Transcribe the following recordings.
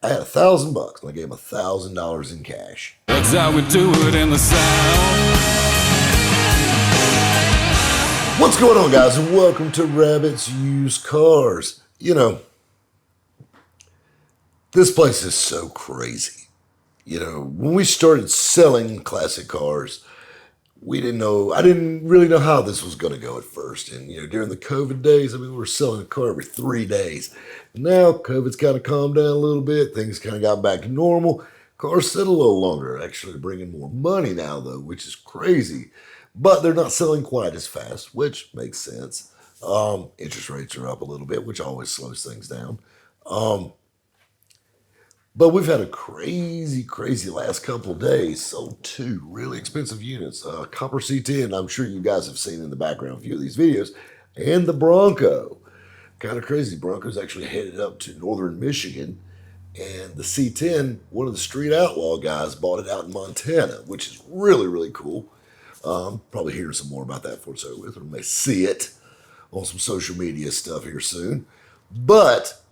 I had $1,000 and I gave him $1,000 in cash. That's how we do it in the South. What's going on, guys, and welcome to Rabbit's Used Cars. You know, this place is so crazy. You know, when we started selling classic cars, I didn't really know how this was going to go at first. And, you know, during the COVID days, we were selling a car every 3 days. Now, COVID's kind of calmed down a little bit. Things kind of got back to normal. Cars sit a little longer, actually bringing more money now, though, which is crazy. But they're not selling quite as fast, which makes sense. Interest rates are up a little bit, which always slows things down. But we've had a crazy last couple of days. Sold 2 really expensive units. Copper C10, I'm sure you guys have seen in the background a few of these videos. And the Bronco. Kind of crazy. Bronco's actually headed up to northern Michigan. And the C10, one of the street outlaw guys bought it out in Montana, which is really cool. Probably hear some more about that before it's over with, or may see it on some social media stuff here soon. But,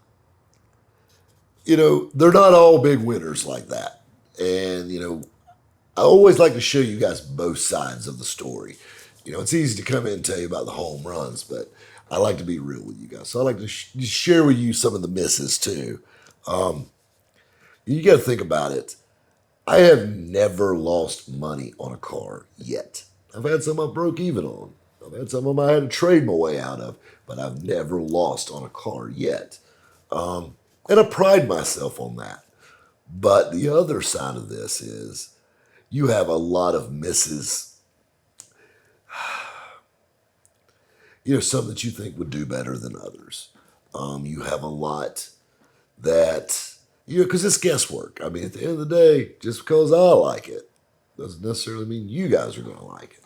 you know, they're not all big winners like that. And, you know, I always like to show you guys both sides of the story. You know, it's easy to come in and tell you about the home runs, but I like to be real with you guys. So I like to share with you some of the misses too. You got to think about it. I have never lost money on a car yet. I've had some I broke even on. I've had some of them I had to trade my way out of, but I've never lost on a car yet. And I pride myself on that. But the other side of this is you have a lot of misses. You know, some that you think would do better than others. You have a lot that, you know, because it's guesswork. I mean, at the end of the day, just because I like it doesn't necessarily mean you guys are going to like it.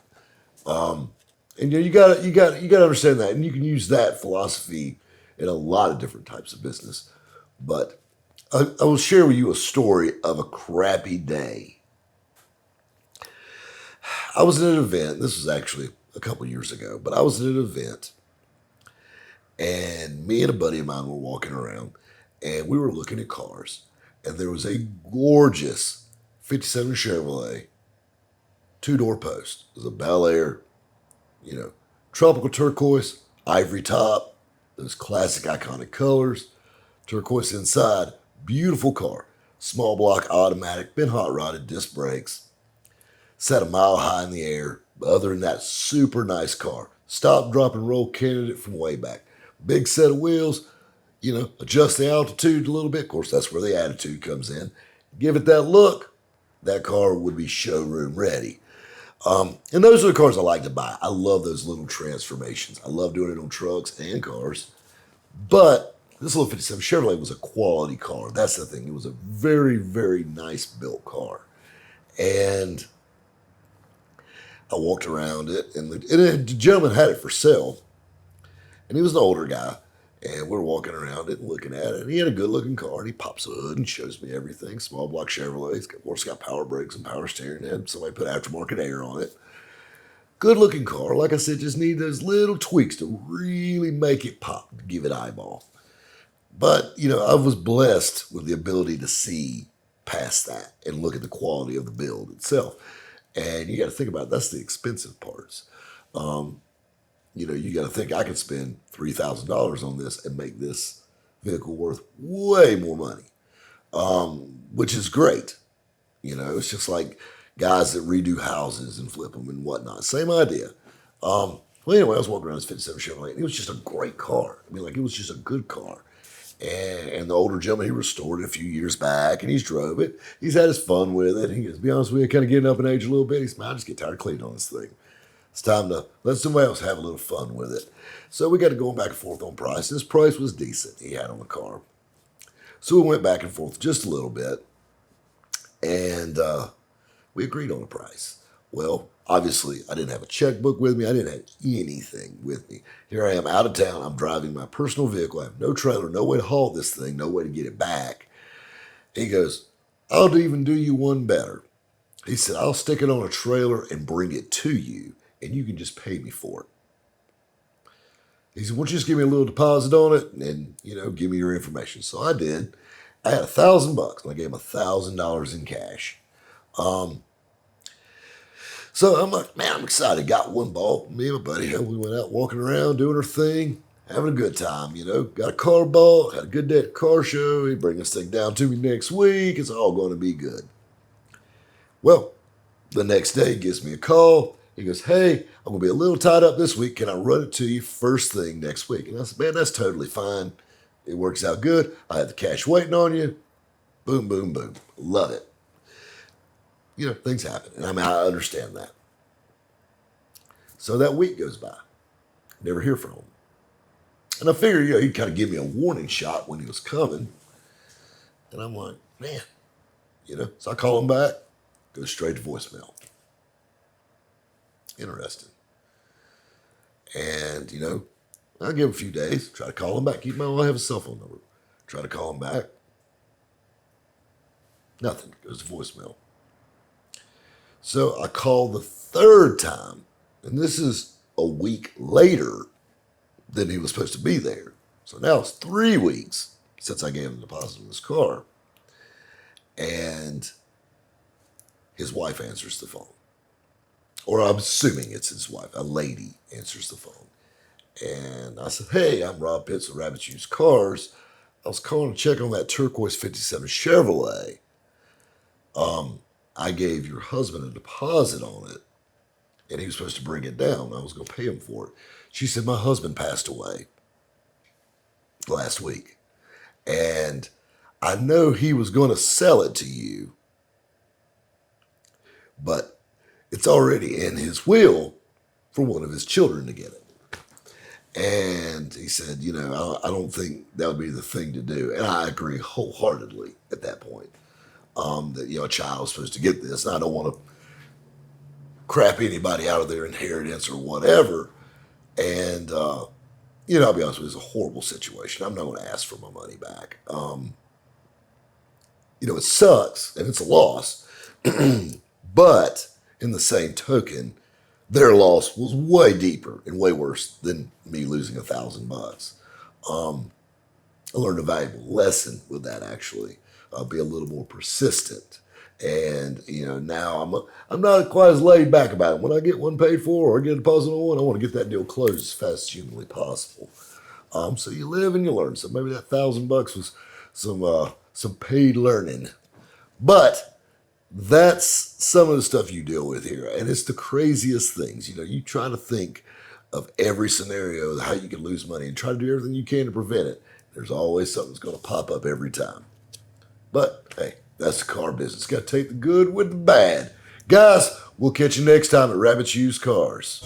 And you got to understand that, and you can use that philosophy in a lot of different types of business. But I will share with you a story of a crappy day. I was at an event. This was actually a couple years ago, but I was at an event, and me and a buddy of mine were walking around. And we were looking at cars, and there was a gorgeous 57 Chevrolet 2-door post. It was a Bel Air, you know, tropical turquoise, ivory top, those classic iconic colors, turquoise inside, beautiful car, small block automatic, been hot rodded, disc brakes, sat a mile high in the air. But other than that, super nice car. Stop, drop, and roll candidate from way back. Big set of wheels. You know, adjust the altitude a little bit. Of course, that's where the attitude comes in. Give it that look, that car would be showroom ready. And those are the cars I like to buy. I love those little transformations. I love doing it on trucks and cars. But this little 57 Chevrolet was a quality car. That's the thing. It was a very nice built car. And I walked around it, and the gentleman had it for sale. And he was an older guy. And we're walking around it and looking at it. And he had a good-looking car. And he pops the hood and shows me everything. Small block Chevrolet. It's got power brakes and power steering head. Somebody put aftermarket air on it. Good-looking car. Like I said, just need those little tweaks to really make it pop, to give it eyeball. But, you know, I was blessed with the ability to see past that and look at the quality of the build itself. And you got to think about it. That's the expensive parts. You know, you got to think I could spend $3,000 on this and make this vehicle worth way more money, which is great. You know, it's just like guys that redo houses and flip them and whatnot. Same idea. Well, anyway, I was walking around this 57 Chevrolet, and it was just a great car. I mean, like, it was just a good car. And the older gentleman, he restored it a few years back, and he's drove it. He's had his fun with it. He goes, to be honest with you, kind of getting up in age a little bit. He said, man, I just get tired of cleaning on this thing. It's time to let somebody else have a little fun with it. So we got to go back and forth on price. His price was decent he had on the car. So we went back and forth just a little bit. And we agreed on a price. Well, obviously, I didn't have a checkbook with me. I didn't have anything with me. Here I am out of town. I'm driving my personal vehicle. I have no trailer, no way to haul this thing, no way to get it back. He goes, I'll even do you one better. He said, I'll stick it on a trailer and bring it to you, and you can just pay me for it. He said, why don't you just give me a little deposit on it and, give me your information. So I did. I had $1,000 and I gave him $1,000 in cash. So I'm like, man, I'm excited. Got one bought. Me and my buddy, we went out walking around, doing our thing, having a good time, Got a car bought, had a good day at the car show. He bring this thing down to me next week. It's all going to be good. Well, the next day he gives me a call. He goes, hey, I'm going to be a little tied up this week. Can I run it to you first thing next week? And I said, man, that's totally fine. It works out good. I have the cash waiting on you. Boom, boom, boom. Love it. Things happen. And I understand that. So that week goes by. Never hear from him. And I figured, he'd kind of give me a warning shot when he was coming. And I'm like, man, So I call him back. Goes straight to voicemail. Interesting. And, I'll give him a few days. Try to call him back. I have a cell phone number. Try to call him back. Nothing. Goes to voicemail. So I call the third time. And this is a week later than he was supposed to be there. So now it's 3 weeks since I gave him the deposit in this car. And his wife answers the phone. Or I'm assuming it's his wife. A lady answers the phone. And I said, hey, I'm Rob Pitts of Rabbit's Used Cars. I was calling to check on that turquoise 57 Chevrolet. I gave your husband a deposit on it, and he was supposed to bring it down. I was going to pay him for it. She said, my husband passed away last week, and I know he was going to sell it to you, but it's already in his will for one of his children to get it. And he said, I don't think that would be the thing to do. And I agree wholeheartedly at that point. That, a child's supposed to get this. And I don't want to crap anybody out of their inheritance or whatever. And, I'll be honest with you, it's a horrible situation. I'm not going to ask for my money back. It sucks and it's a loss. But in the same token, their loss was way deeper and way worse than me losing $1,000. I learned a valuable lesson with that, actually. I'll be a little more persistent. And, now I'm not quite as laid back about it. When I get one paid for or get a deposit on one, I want to get that deal closed as fast as humanly possible. So you live and you learn. So maybe that $1,000 was some paid learning. But that's some of the stuff you deal with here. And it's the craziest things. You try to think of every scenario, how you can lose money, and try to do everything you can to prevent it. There's always something that's going to pop up every time. But, hey, that's the car business. Got to take the good with the bad. Guys, we'll catch you next time at Rabbit's Used Cars.